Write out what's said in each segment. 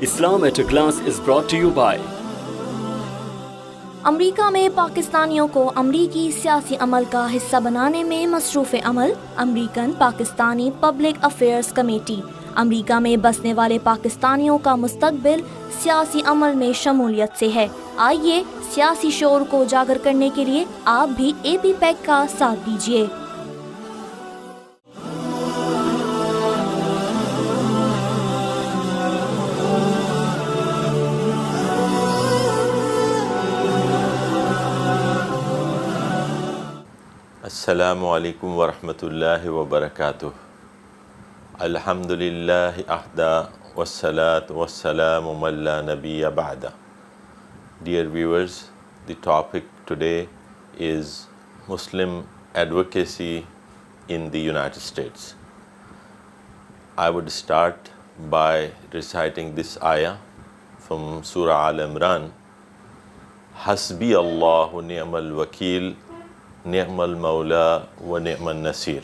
Islam at a Glance is brought to you by अमरीका में पाकिस्तानियों को अमरीकी सियासी अमल का हिस्सा बनाने में मसरूफ़ अमल American Pakistani public affairs committee. अमरीका में बसने वाले पाकिस्तानियों का मुस्तकबिल सियासी अमल में शमूलियत से है। आइए सियासी शोर को उजागर करने के लिए आप भी AP पैक का साथ दीजिए। Assalamu alaikum wa rahmatullahi wa barakatuh. Alhamdulillahi ahda wassalatu wassalamu man la nabiyya ba'da. Dear viewers, the topic today is Muslim advocacy in the United States. I would start by reciting this ayah from Surah Al-Imran. Hasbi Allahu ni'mal wakil Ni'mal Mawla wa Ni'mal Nasir.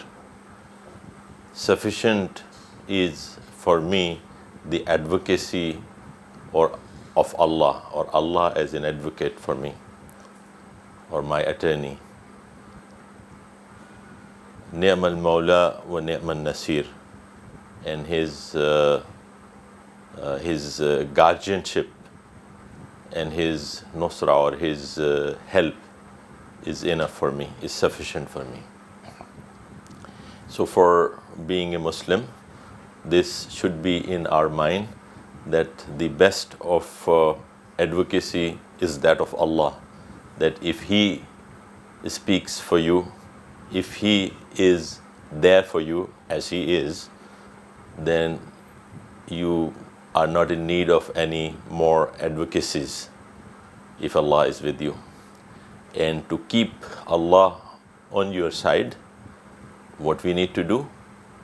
Sufficient is for me the advocacy of Allah, or Allah as an advocate for me, or my attorney. Ni'mal Mawla wa Ni'mal Nasir, and his guardianship and his nusra, or his help, is enough for me, is sufficient for me. So for being a Muslim, this should be in our mind, that the best of advocacy is that of Allah. That if He speaks for you, if He is there for you as He is, then you are not in need of any more advocacies if Allah is with you. And to keep Allah on your side, what we need to do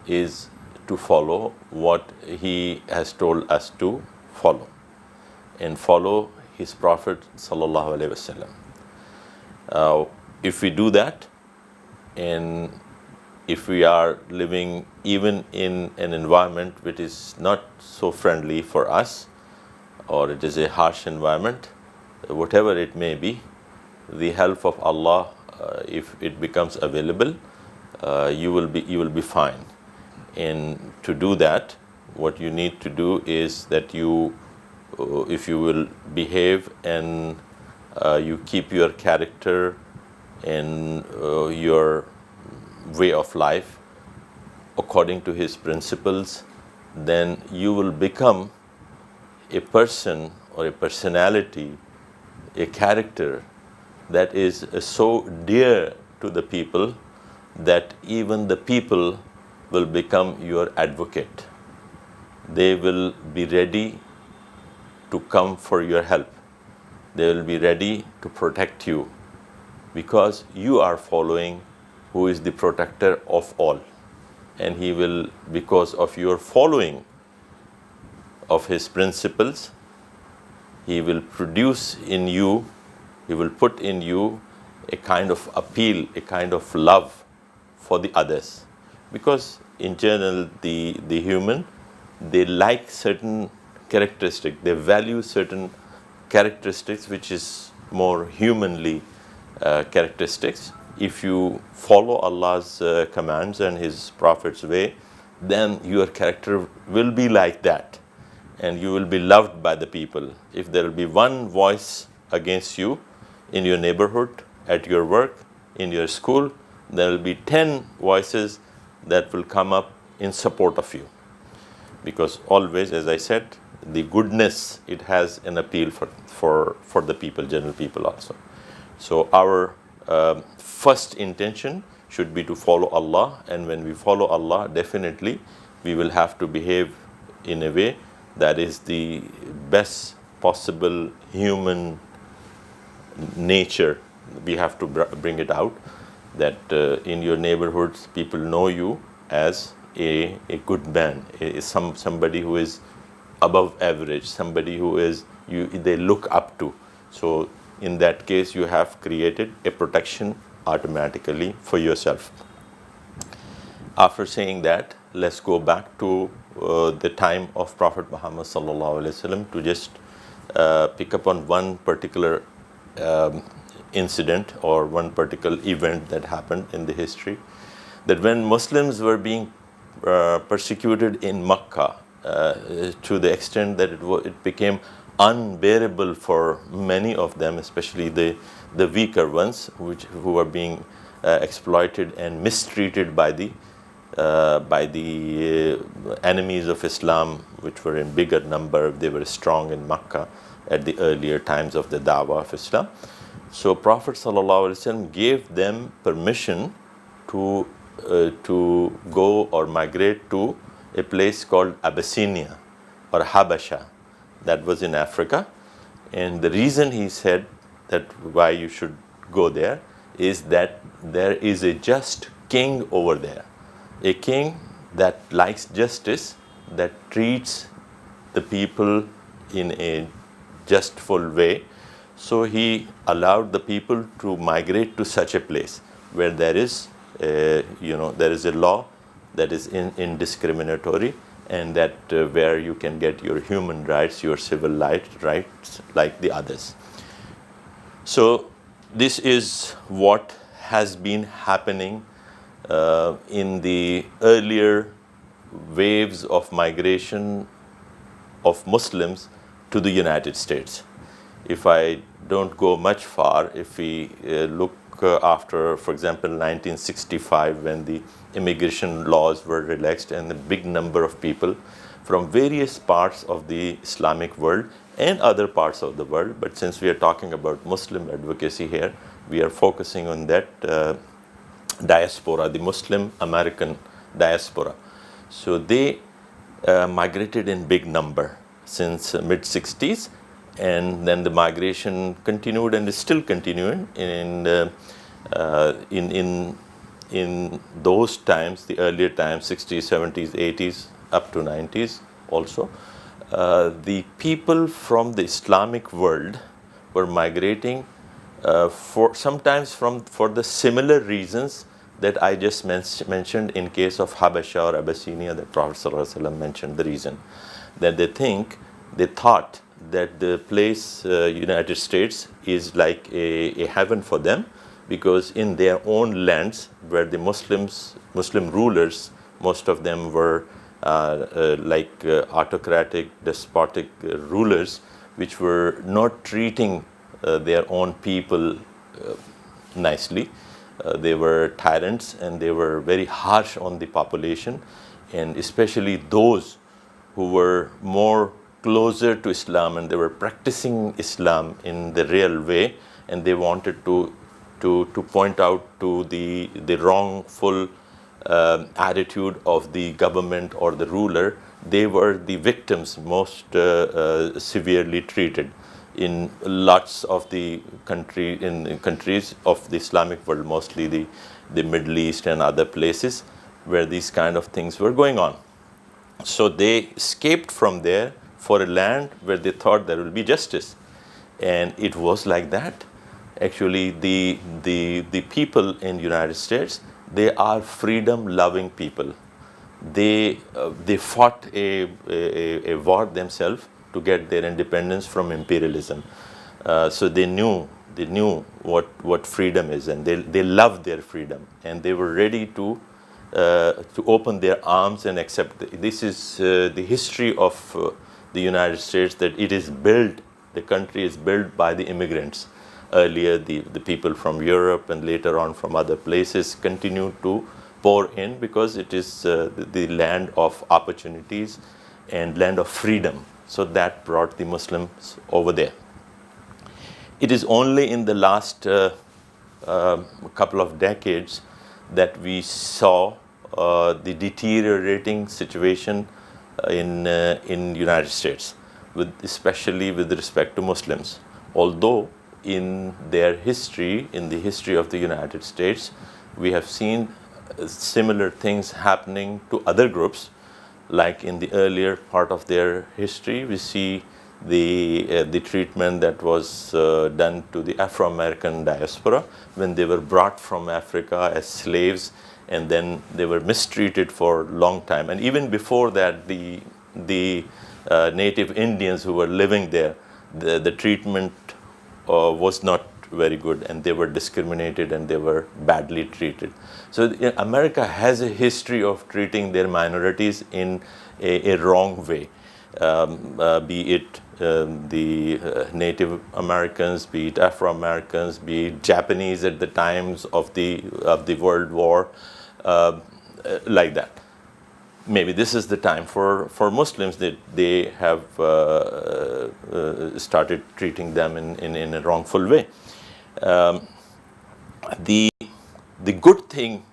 is to follow what He has told us to follow, and follow His Prophet sallallahu alaihi wasallam. If we do that, and if we are living even in an environment which is not so friendly for us, or it is a harsh environment, whatever it may be, the help of Allah, if it becomes available, you will be fine. And to do that, what you need to do is that you, if you will behave and you keep your character and your way of life according to His principles, then you will become a person or a personality, a character that is so dear to the people that even the people will become your advocate. They will be ready to come for your help. They will be ready to protect you, because you are following who is the protector of all. And He will, because of your following of His principles, He will produce in you, He will put in you a kind of appeal, a kind of love for the others. Because in general, the human, they like certain characteristics, they value certain characteristics which is more humanly characteristics. If you follow Allah's commands and His Prophet's way, then your character will be like that, and you will be loved by the people. If there will be one voice against you in your neighborhood, at your work, in your school, there will be 10 voices that will come up in support of you. Because always, as I said, the goodness, it has an appeal for the people, general people also. So our first intention should be to follow Allah, and when we follow Allah, definitely we will have to behave in a way that is the best possible human nature. We have to bring it out, that in your neighborhoods people know you as a good man, somebody who is above average, somebody who is they look up to. So in that case, you have created a protection automatically for yourself. After saying that, let's go back to the time of Prophet Muhammad sallallahu alaihi wasallam to just pick up on one particular incident or one particular event that happened in the history. That when Muslims were being persecuted in Makkah to the extent that it became unbearable for many of them, especially the weaker ones, who were being exploited and mistreated by the enemies of Islam, which were in bigger number. They were strong in Makkah at the earlier times of the dawah of Islam. So Prophet ﷺ gave them permission to go or migrate to a place called Abyssinia or Habasha, that was in Africa. And the reason he said that why you should go there is that there is a just king over there, a king that likes justice, that treats the people in a justful way. So he allowed the people to migrate to such a place where there is a law that is indiscriminatory, and that where you can get your human rights, your civil rights like the others. So this is what has been happening in the earlier waves of migration of Muslims to the United States. If I don't go much far, if we look after, for example, 1965, when the immigration laws were relaxed and a big number of people from various parts of the Islamic world and other parts of the world, but since we are talking about Muslim advocacy here, we are focusing on that diaspora, the Muslim American diaspora. So they migrated in big number since mid-60s, and then the migration continued and is still continuing in those times, the earlier times, 60s, 70s, 80s, up to 90s also. The people from the Islamic world were migrating sometimes for the similar reasons that I just mentioned in case of Habasha or Abyssinia, that Prophet ﷺ mentioned the reason. That they thought that the place, United States, is like a heaven for them, because in their own lands, where the Muslim rulers, most of them were autocratic, despotic rulers, which were not treating their own people nicely. They were tyrants, and they were very harsh on the population, and especially those who were more closer to Islam and they were practicing Islam in the real way, and they wanted to point out to the wrongful attitude of the government or the ruler. They were the victims most severely treated in lots of the countries of the Islamic world, mostly the Middle East and other places where these kind of things were going on. So they escaped from there for a land where they thought there will be justice, and it was like that. Actually, the people in United States, they are freedom-loving people. They fought a war themselves to get their independence from imperialism. So they knew what freedom is, and they loved their freedom, and they were ready to open their arms and accept. This is the history of the United States, that it is built, the country is built by the immigrants. Earlier, the people from Europe and later on from other places continue to pour in, because it is the land of opportunities and land of freedom. So that brought the Muslims over there. It is only in the last couple of decades that we saw the deteriorating situation in United States, especially with respect to Muslims. Although in their history, in the history of the United States, we have seen similar things happening to other groups. Like in the earlier part of their history, we see the treatment that was done to the Afro-American diaspora when they were brought from Africa as slaves and then they were mistreated for a long time. And even before that, the native Indians who were living there, the treatment was not very good, and they were discriminated and they were badly treated. So America has a history of treating their minorities in a wrong way, be it the Native Americans, be it Afro-Americans, be it Japanese at the times of the World War, like that. Maybe this is the time for Muslims that they have started treating them in a wrongful way. The good thing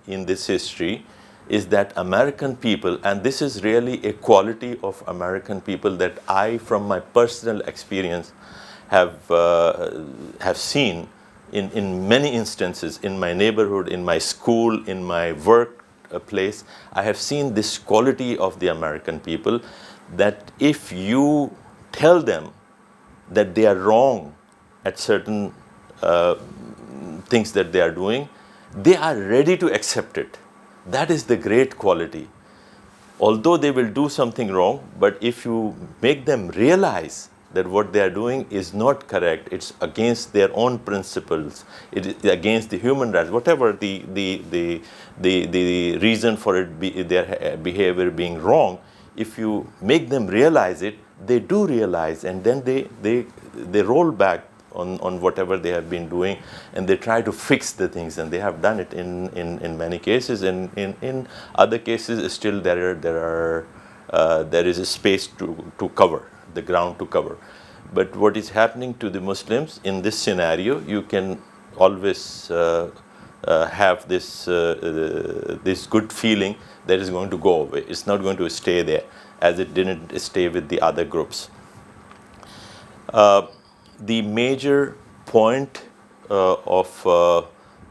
in this history is that American people, and this is really a quality of American people that I, from my personal experience, have seen in many instances in my neighborhood, in my school, in my workplace. I have seen this quality of the American people, that if you tell them that they are wrong at certain things that they are doing, they are ready to accept it. That is the great quality. Although they will do something wrong, but if you make them realize that what they are doing is not correct, it's against their own principles, it is against the human rights, whatever the reason for their behavior being wrong, if you make them realize it, they do realize, and then they roll back on whatever they have been doing, and they try to fix the things, and they have done it in many cases, and in other cases still there is a space to cover, the ground to cover. But what is happening to the Muslims in this scenario, you can always have this good feeling that is going to go away. It's not going to stay there, as it didn't stay with the other groups. The major point of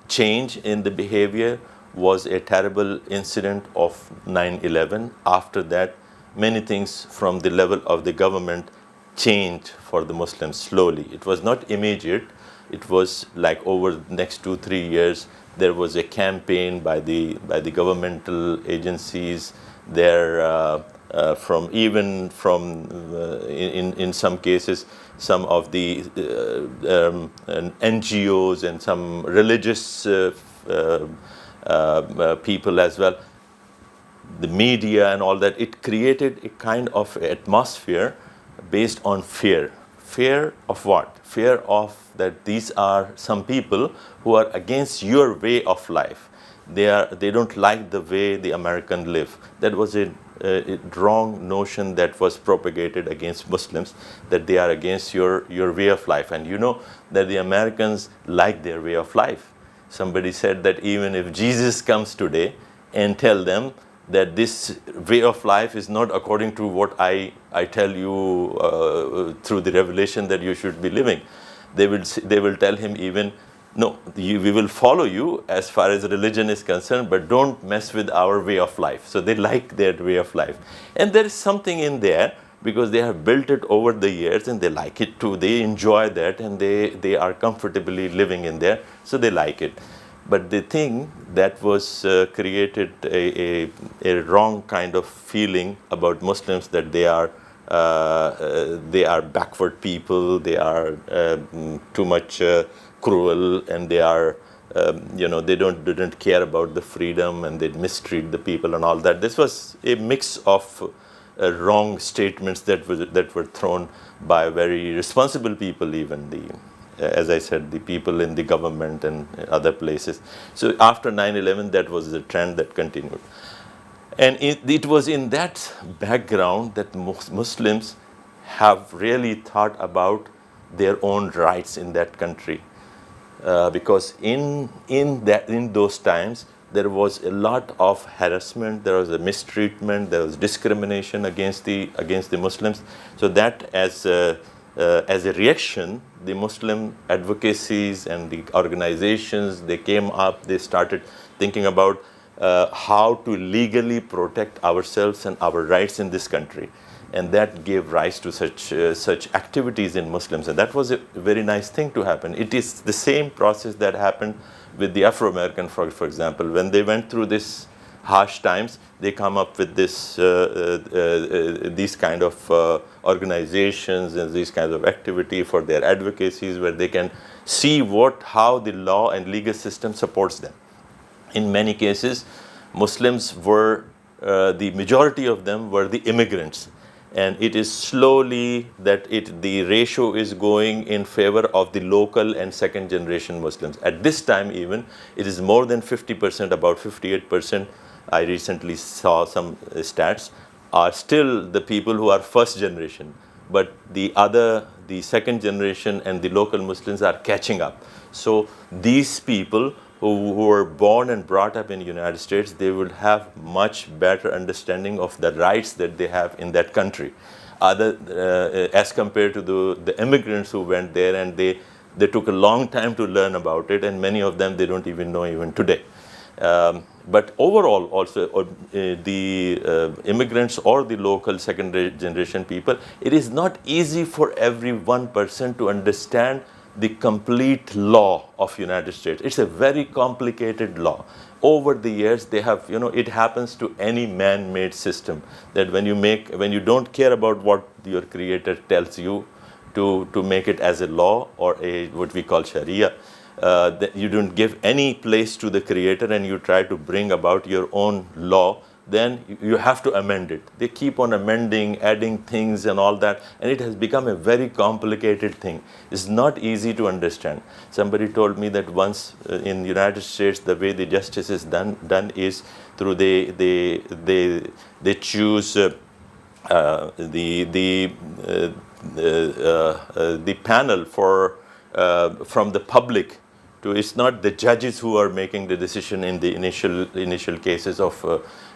change in the behavior was a terrible incident of 9/11. After that, many things from the level of the government changed for the Muslims slowly. It was not immediate. It was like over the next 2-3 years, there was a campaign by the governmental agencies there, in some cases, some of the NGOs and some religious people as well, the media and all that. It created a kind of atmosphere based on fear. Fear of what? Fear of that these are some people who are against your way of life. They don't like the way the Americans live. That was a wrong notion that was propagated against Muslims, that they are against your way of life. And you know that the Americans like their way of life. Somebody said that even if Jesus comes today and tell them that this way of life is not according to what I tell you through the revelation that you should be living, they will tell him even, no, we will follow you as far as religion is concerned, but don't mess with our way of life. So they like their way of life. And there is something in there because they have built it over the years and they like it too. They enjoy that and they are comfortably living in there, so they like it. But the thing that was created a wrong kind of feeling about Muslims, that they are backward people, they are too much cruel, and they are they didn't care about the freedom, and they mistreat the people and all that. This was a mix of wrong statements that were thrown by very responsible people, even as I said, the people in the government and other places. So after 9/11, that was the trend that continued. And it was in that background that Muslims have really thought about their own rights in that country. Because in those times, there was a lot of harassment, there was a mistreatment, there was discrimination against the Muslims. So that as a reaction, the Muslim advocacies and the organizations, they came up, they started thinking about how to legally protect ourselves and our rights in this country. And that gave rise to such activities in Muslims. And that was a very nice thing to happen. It is the same process that happened with the Afro-American, for example, when they went through this harsh times, they come up with these kind of organizations and these kinds of activity for their advocacies, where they can see how the law and legal system supports them. In many cases, Muslims were, the majority of them were the immigrants. And it is slowly that the ratio is going in favor of the local and second generation Muslims. At this time even, it is more than 50%, about 58%, I recently saw some stats, are still the people who are first generation. But the second generation and the local Muslims are catching up. So these people who were born and brought up in the United States, they will have much better understanding of the rights that they have in that country, as compared to the immigrants who went there, and they took a long time to learn about it, and many of them they don't even know even today. But overall also, the immigrants or the local second generation people, it is not easy for every one person to understand the complete law of United States. It's a very complicated law. Over the years, they have, it happens to any man-made system, that when you don't care about what your creator tells you to make it as a law or what we call Sharia, that you don't give any place to the creator and you try to bring about your own law, then you have to amend it. They keep on amending, adding things and all that, and it has become a very complicated thing. It's not easy to understand. Somebody told me that once in the United States, the way the justice is done is through they choose the panel from the public. It's not the judges who are making the decision in the initial cases of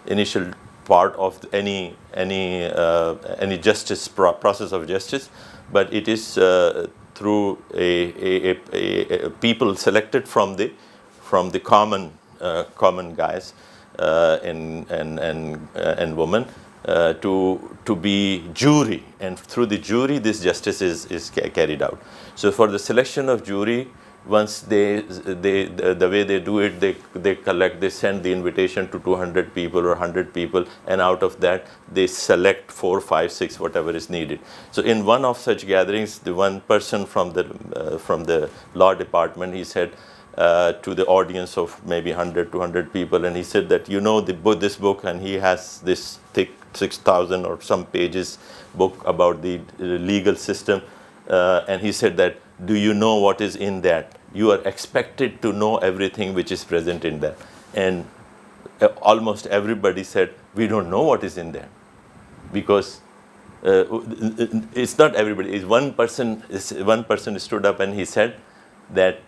initial part of any justice process of justice, but it is through a people selected from the common guys and women to be jury, and through the jury this justice is carried out. So for the selection of jury, once the way they do it, they send the invitation to 200 people or 100 people, and out of that they select 4, 5, 6, whatever is needed. So in one of such gatherings, the one person from the law department, he said to the audience of maybe 100, 200 people, and he said that this book, and he has this thick 6,000 or some pages book about the legal system, and he said that, do you know what is in that? You are expected to know everything which is present in that. And almost everybody said, we don't know what is in there. Because it's not everybody. It's one person stood up and he said that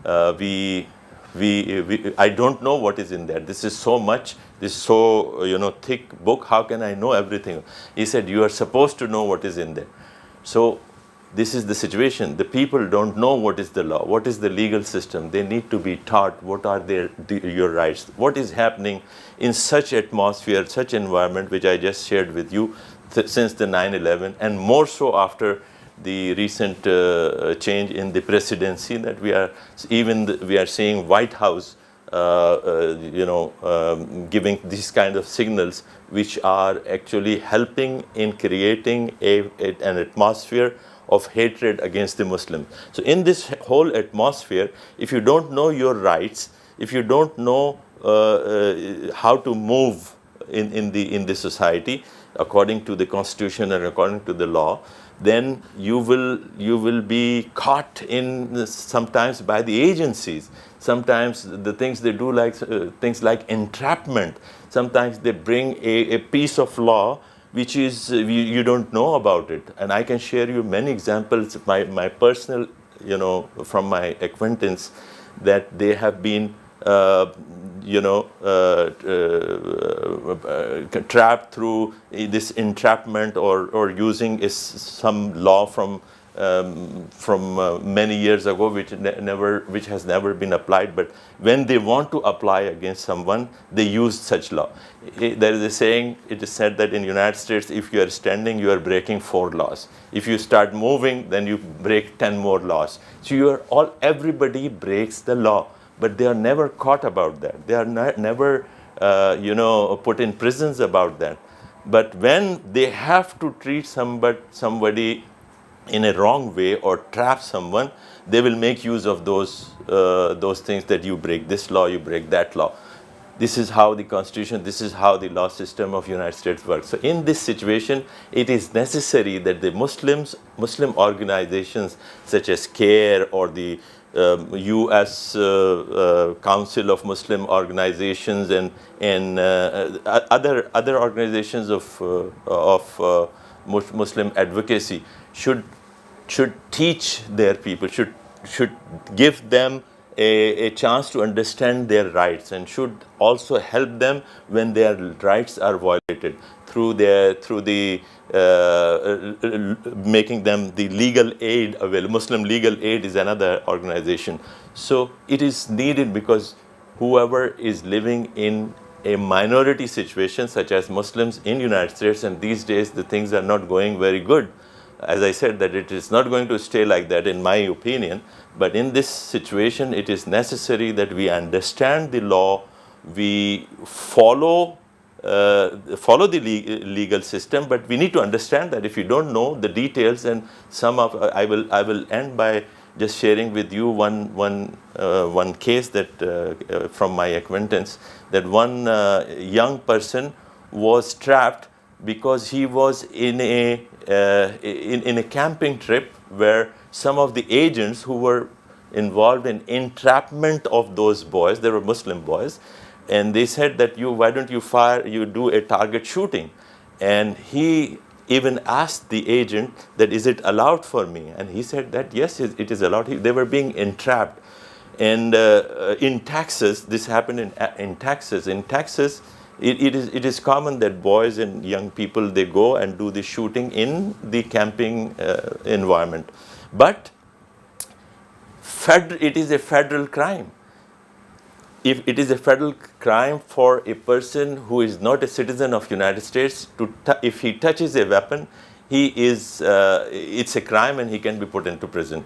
I don't know what is in there. This is so much, this so thick book. How can I know everything? He said, you are supposed to know what is in there. So this is the situation. The people don't know what is the law, what is the legal system. They need to be taught what are your rights, what is happening in such atmosphere, such environment, which I just shared with you since the 9/11, and more so after the recent change in the presidency, that we are seeing White House giving these kind of signals, which are actually helping in creating an atmosphere of hatred against the Muslims. So in this whole atmosphere, if you don't know your rights, if you don't know how to move in the society according to the constitution and according to the law, then you will be caught in sometimes by the agencies. Sometimes the things they do, like things like entrapment. Sometimes they bring a piece of law which is you don't know about it. And I can share you many examples, my personal, from my acquaintance, that they have been trapped through this entrapment or using some law from many years ago, which has never been applied. But when they want to apply against someone, they use such law. There is a saying, it is said that in the United States, if you are standing, you are breaking 4 laws. If you start moving, then you break 10 more laws. So everybody breaks the law. but they are never caught about that. They are never put in prisons about that. But when they have to treat somebody in a wrong way or trap someone, they will make use of those things, that you break this law, you break that law. This is how the Constitution, this is how the law system of United States works. So in this situation, it is necessary that the Muslim organizations such as CARE or the U.S. Council of Muslim Organizations and other organizations of Muslim advocacy should teach their people, should give them a chance to understand their rights, and should also help them when their rights are violated through the making them the legal aid available. Muslim Legal Aid is another organization. So it is needed, because whoever is living in a minority situation, such as Muslims in United States, and these days the things are not going very good. As I said, that it is not going to stay like that, in my opinion. But in this situation, it is necessary that we understand the law, we follow the legal system, but we need to understand that if you don't know the details, and I will end by just sharing with you one case that from my acquaintance, that one young person was trapped because he was in a camping trip where some of the agents who were involved in entrapment of those boys, they were Muslim boys, and they said that why don't you do a target shooting? And he even asked the agent that, is it allowed for me? And he said that yes, it is allowed. They were being entrapped. And in Texas, this happened in Texas. In Texas, it is common that boys and young people, they go and do the shooting in the camping environment. But it is a federal crime. If it is a federal crime for a person who is not a citizen of United States, if he touches a weapon, it's a crime and he can be put into prison.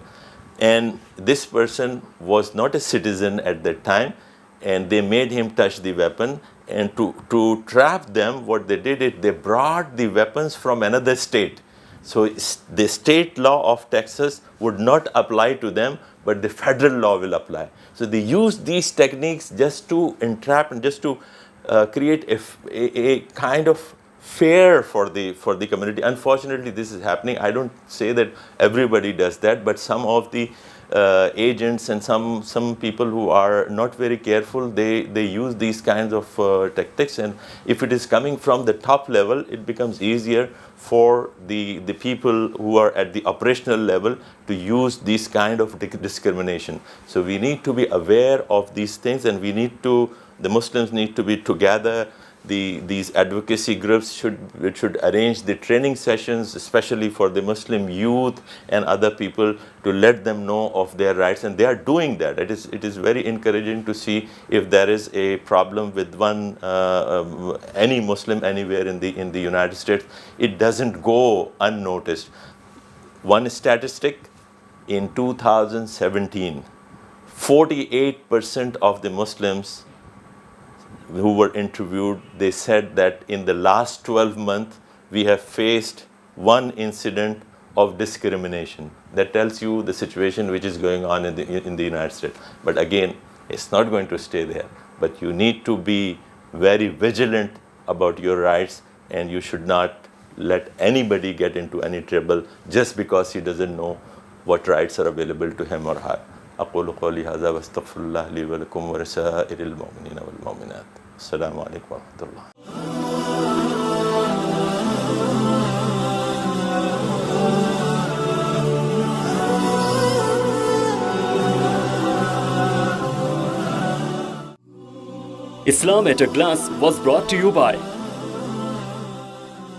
And this person was not a citizen at that time, and they made him touch the weapon. And to trap them, what they did is they brought the weapons from another state. So the state law of Texas would not apply to them, but the federal law will apply. So they use these techniques just to entrap and just to create a kind of fear for the community. Unfortunately, this is happening. I don't say that everybody does that, but some of the agents and some people who are not very careful, they use these kinds of tactics. And if it is coming from the top level, it becomes easier for the people who are at the operational level to use this kind of discrimination. So we need to be aware of these things, and the Muslims need to be together. These advocacy groups should arrange the training sessions, especially for the Muslim youth and other people, to let them know of their rights, and they are doing that. It is very encouraging to see if there is a problem with any Muslim anywhere in the United States, it doesn't go unnoticed. One statistic, in 2017, 48% of the Muslims who were interviewed, they said that in the last 12 months, we have faced one incident of discrimination. That tells you the situation which is going on in the United States. But again, it's not going to stay there. But you need to be very vigilant about your rights, and you should not let anybody get into any trouble just because he doesn't know what rights are available to him or her. أقول قولي هذا واستغفر الله لي ولكم ولسائر المؤمنين والمؤمنات. السلام عليكم ورحمة الله. Islam at a Glance was brought to you by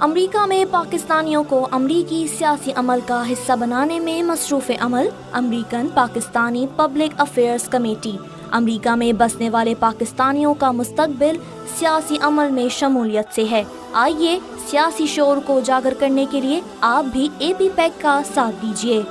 अमरीका में पाकिस्तानियों को अमरीकी सियासी अमल का हिस्सा बनाने में मसरूफ़ अमल American Pakistani public affairs committee. अमरीका में बसने वाले पाकिस्तानियों का मुस्तकबिल सियासी अमल में शमूलियत से है। आइए सियासी शोर को उजागर करने के लिए आप भी AP पैक का साथ दीजिए।